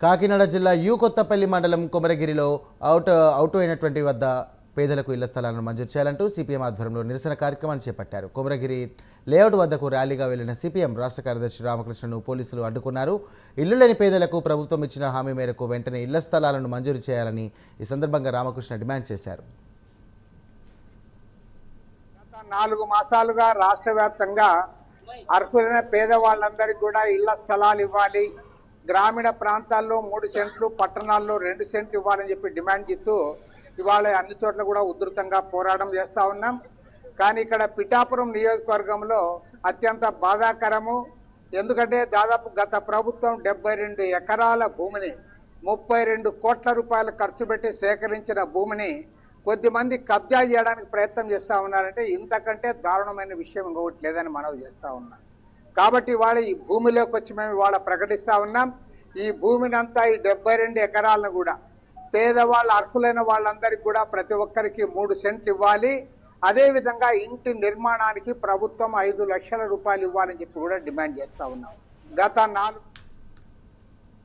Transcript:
కాకినాడ జిల్లా యు కొత్తపల్లి మండలం కొమరగిరిలో అవుట్ అయినటువంటి వద్ద పేదలకు ఇళ్ల స్థలాలను మంజూరు చేయాలంటూ సిపిఎం ఆధ్వర్యంలో నిరసన కార్యక్రమాన్ని చేపట్టారు. కొమరగిరి లేఅవుట్ వద్దకు ర్యాలీగా వెళ్లిన సిపిఎం రాష్ట్ర కార్యదర్శి రామకృష్ణను పోలీసులు అడ్డుకున్నారు. ఇల్లు లేని పేదలకు ప్రభుత్వం ఇచ్చిన హామీ మేరకు వెంటనే ఇళ్ల స్థలాలను మంజూరు చేయాలని ఈ సందర్భంగా రామకృష్ణ డిమాండ్ చేశారు. గత 4 మాసాలుగా రాష్ట్ర వ్యాప్తంగా అర్హులైన పేదవాళ్ళందరికీ కూడా ఇళ్ల స్థలాలు ఇవ్వాలి, గ్రామీణ ప్రాంతాల్లో 3 సెంట్లు, పట్టణాల్లో 2 సెంట్లు ఇవ్వాలని చెప్పి డిమాండ్ చేస్తూ ఇవాళ అన్ని చోట్ల కూడా ఉధృతంగా పోరాటం చేస్తూ ఉన్నాం. కానీ ఇక్కడ పిఠాపురం నియోజకవర్గంలో అత్యంత బాధాకరము. ఎందుకంటే దాదాపు గత ప్రభుత్వం 72 ఎకరాల భూమిని 32 కోట్ల రూపాయలు ఖర్చు పెట్టి సేకరించిన భూమిని కొద్దిమంది కబ్జా చేయడానికి ప్రయత్నం చేస్తూ ఉన్నారంటే ఇంతకంటే దారుణమైన విషయం ఇంకొకటి లేదని మనవి చేస్తూ ఉన్నాం. కాబట్టి ఇవాళ ఈ భూమిలోకి వచ్చి మేము ఇవాళ ప్రకటిస్తూ ఉన్నాం. ఈ భూమిని అంతా ఈ 72 ఎకరాలను కూడా పేదవాళ్ళు అర్హులైన వాళ్ళందరికీ కూడా ప్రతి ఒక్కరికి 3 సెంట్లు ఇవ్వాలి. అదేవిధంగా ఇంటి నిర్మాణానికి ప్రభుత్వం 5 లక్షల రూపాయలు ఇవ్వాలని చెప్పి కూడా డిమాండ్ చేస్తూ ఉన్నాం. గత 4